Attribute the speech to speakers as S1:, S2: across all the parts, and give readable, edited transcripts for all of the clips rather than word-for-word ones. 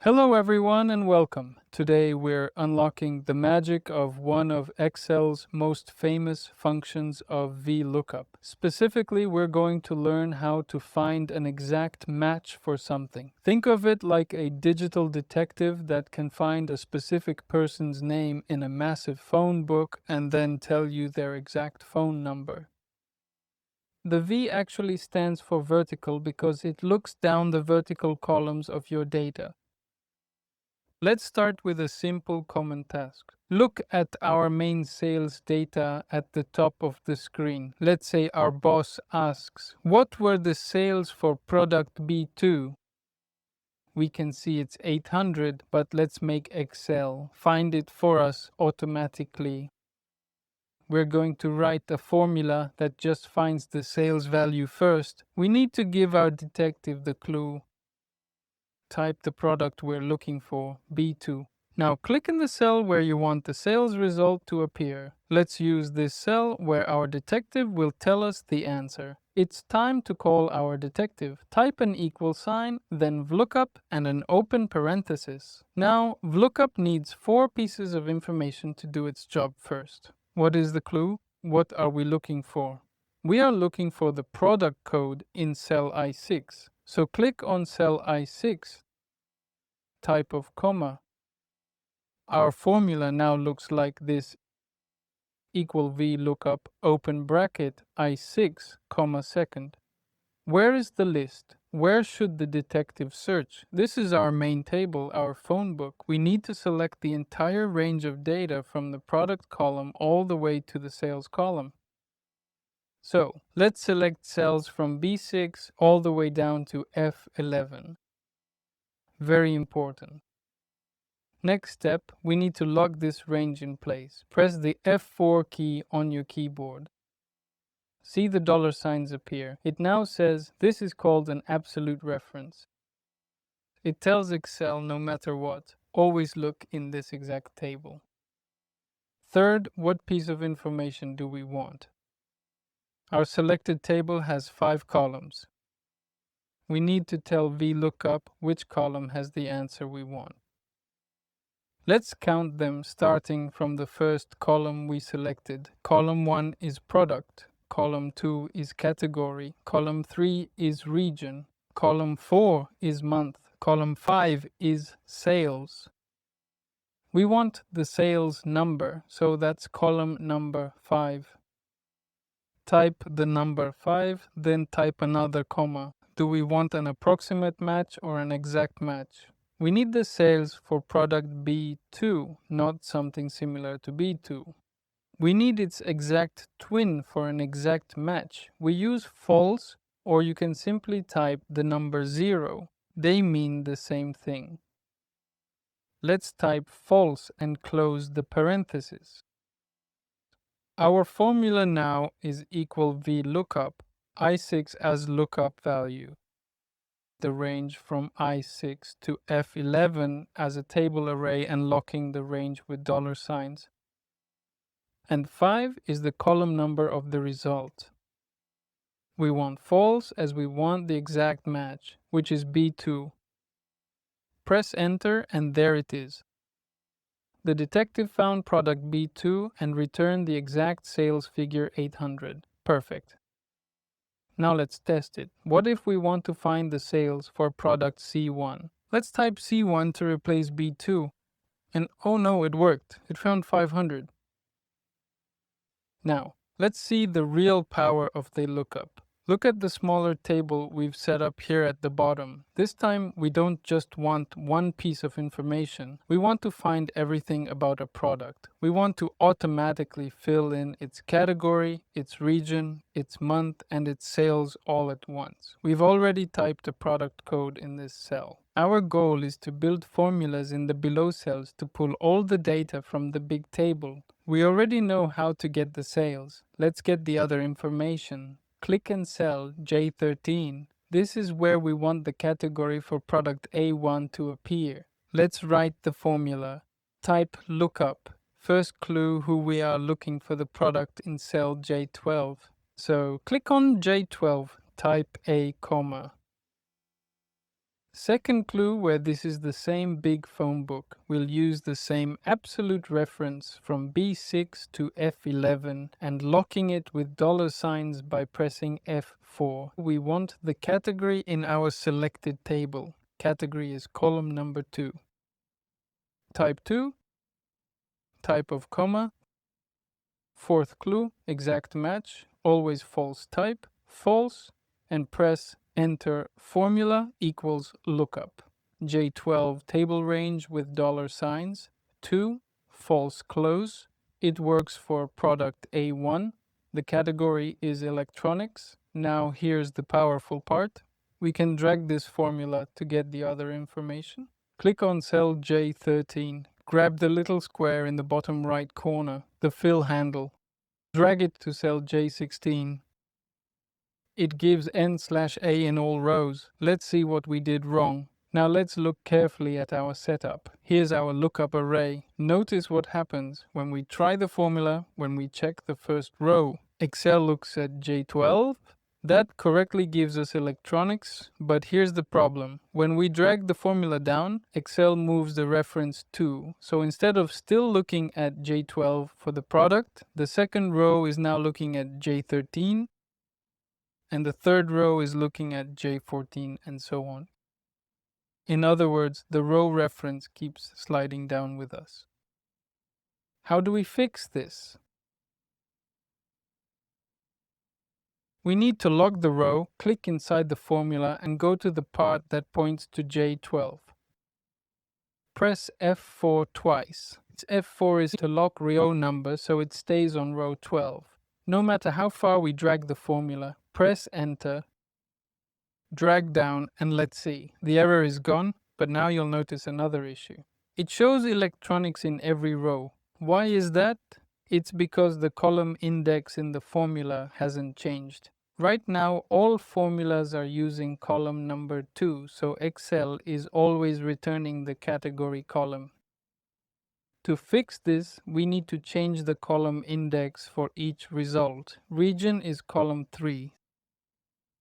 S1: Hello everyone and welcome. Today we're unlocking the magic of one of Excel's most famous functions of VLOOKUP. Specifically, we're going to learn how to find an exact match for something. Think of it like a digital detective that can find a specific person's name in a massive phone book and then tell you their exact phone number. The V actually stands for vertical because it looks down the vertical columns of your data. Let's start with a simple common task. Look at our main sales data at the top of the screen. Let's say our boss asks, what were the sales for product B2? We can see it's 800, but let's make Excel find it for us automatically. We're going to write a formula that just finds the sales value first. We need to give our detective the clue. Type the product we're looking for, B2. Now click in the cell where you want the sales result to appear. Let's use this cell where our detective will tell us the answer. It's time to call our detective. Type an equal sign, then VLOOKUP and an open parenthesis. Now VLOOKUP needs 4 pieces of information to do its job first. What is the clue? What are we looking for? We are looking for the product code in cell I6. So click on cell I6, type of comma. Our formula now looks like this: equal VLOOKUP open bracket I6, comma second. Where is the list? Where should the detective search? This is our main table, our phone book. We need to select the entire range of data from the product column all the way to the sales column. So let's select cells from B6 all the way down to F11. Very important. Next step, we need to lock this range in place. Press the F4 key on your keyboard. See the dollar signs appear. It now says this is called an absolute reference. It tells Excel no matter what, always look in this exact table. Third, what piece of information do we want? Our selected table has 5 columns. We need to tell VLOOKUP which column has the answer we want. Let's count them starting from the first column we selected. Column 1 is product. Column 2 is category. Column 3 is region. Column 4 is month. Column 5 is sales. We want the sales number, so that's column number 5. Type the number 5, then type another comma. Do we want an approximate match or an exact match? We need the sales for product B2, not something similar to B2. We need its exact twin for an exact match. We use false, or you can simply type the number 0. They mean the same thing. Let's type false and close the parenthesis. Our formula now is equal VLOOKUP, I6 as lookup value, the range from I6 to F11 as a table array and locking the range with dollar signs. And 5 is the column number of the result. We want false as we want the exact match, which is B2. Press enter and there it is. The detective found product B2 and returned the exact sales figure 800. Perfect. Now let's test it. What if we want to find the sales for product C1? Let's type C1 to replace B2. And oh no, it worked. It found 500. Now, let's see the real power of the lookup. Look at the smaller table we've set up here at the bottom. This time, we don't just want one piece of information. We want to find everything about a product. We want to automatically fill in its category, its region, its month, and its sales all at once. We've already typed the product code in this cell. Our goal is to build formulas in the below cells to pull all the data from the big table. We already know how to get the sales. Let's get the other information. Click in cell J13. This is where we want the category for product A1 to appear. Let's write the formula. Type lookup. First clue who we are looking for the product in cell J12. So click on J12, type a comma. Second clue, where this is the same big phone book, we'll use the same absolute reference from B6 to F11 and locking it with dollar signs by pressing F4. We want the category in our selected table. Category is column number 2. Type 2, type of comma. Fourth clue, exact match, always false type, false, and press enter. Formula equals lookup. J12 table range with dollar signs. 2, false close. It works for product A1. The category is electronics. Now here's the powerful part. We can drag this formula to get the other information. Click on cell J13. Grab the little square in the bottom right corner, the fill handle. Drag it to cell J16. It gives n/A in all rows. Let's see what we did wrong. Now let's look carefully at our setup. Here's our lookup array. Notice what happens when we try the formula when we check the first row. Excel looks at J12. That correctly gives us electronics, but here's the problem. When we drag the formula down, Excel moves the reference 2. So instead of still looking at J12 for the product, the second row is now looking at J13, and the third row is looking at J14, and so on. In other words, the row reference keeps sliding down with us. How do we fix this? We need to lock the row, click inside the formula, and go to the part that points to J12. Press F4 twice. F4 is to lock row number so it stays on row 12. No matter how far we drag the formula, press enter, drag down, and let's see. The error is gone, but now you'll notice another issue. It shows electronics in every row. Why is that? It's because the column index in the formula hasn't changed. Right now, all formulas are using column number 2, so Excel is always returning the category column. To fix this, we need to change the column index for each result. Region is column 3.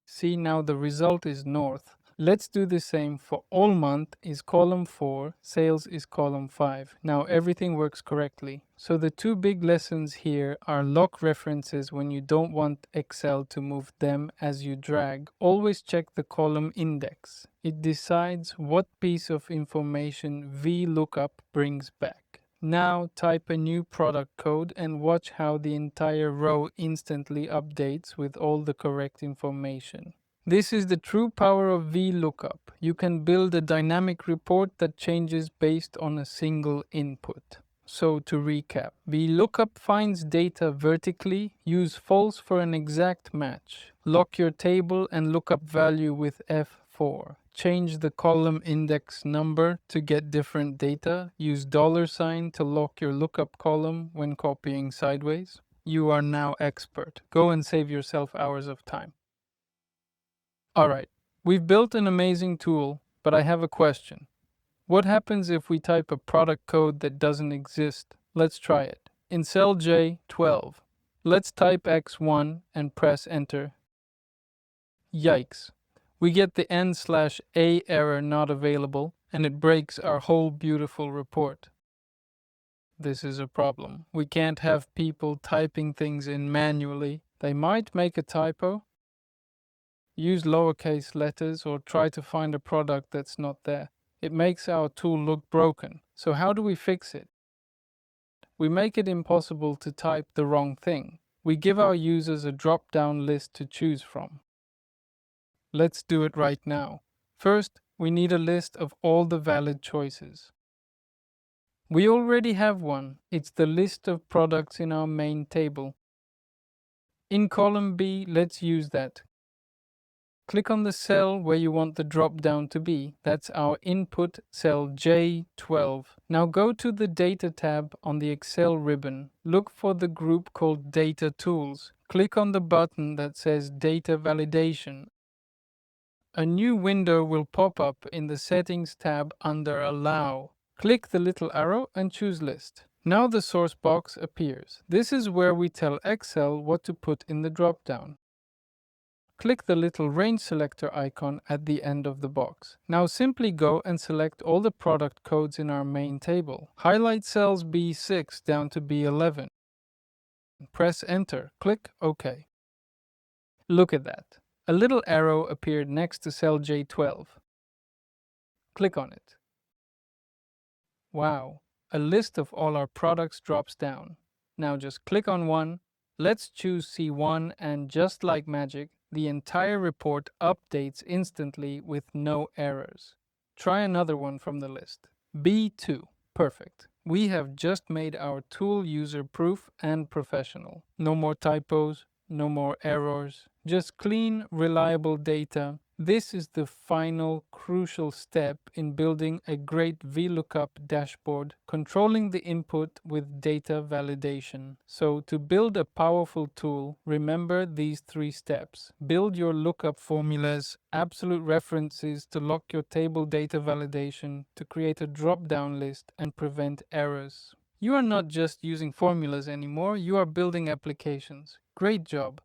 S1: See, now the result is north. Let's do the same for all month is column 4, sales is column 5. Now everything works correctly. So the two big lessons here are lock references when you don't want Excel to move them as you drag. Always check the column index. It decides what piece of information VLOOKUP brings back. Now type a new product code and watch how the entire row instantly updates with all the correct information. This is the true power of VLOOKUP. You can build a dynamic report that changes based on a single input. So to recap, VLOOKUP finds data vertically, use false for an exact match. Lock your table and lookup value with F4. Change the column index number to get different data. Use $sign to lock your lookup column when copying sideways. You are now expert. Go and save yourself hours of time. Alright, we've built an amazing tool, but I have a question. What happens if we type a product code that doesn't exist? Let's try it. In cell J12, let's type X1 and press enter. Yikes. We get the n/A error not available, and it breaks our whole beautiful report. This is a problem. We can't have people typing things in manually. They might make a typo. Use lowercase letters or try to find a product that's not there. It makes our tool look broken. So how do we fix it? We make it impossible to type the wrong thing. We give our users a drop-down list to choose from. Let's do it right now. First, we need a list of all the valid choices. We already have one. It's the list of products in our main table. In column B, let's use that. Click on the cell where you want the drop-down to be. That's our input cell J12. Now go to the Data tab on the Excel ribbon. Look for the group called Data Tools. Click on the button that says Data Validation. A new window will pop up in the Settings tab under Allow. Click the little arrow and choose List. Now the source box appears. This is where we tell Excel what to put in the drop-down. click the little range selector icon at the end of the box. Now simply go and select all the product codes in our main table. Highlight cells B6 down to B11. Press enter, click OK. Look at that. A little arrow appeared next to cell J12. Click on it. Wow, a list of all our products drops down. Now just click on one. Let's choose C1 and just like magic, the entire report updates instantly with no errors. Try another one from the list. B2. Perfect. We have just made our tool user-proof and professional. No more typos, no more errors, just clean, reliable data. This is the final crucial step in building a great VLOOKUP dashboard, controlling the input with data validation. So to build a powerful tool, remember these 3 steps. Build your lookup formulas, absolute references to lock your table data validation, to create a drop-down list and prevent errors. You are not just using formulas anymore, you are building applications. Great job!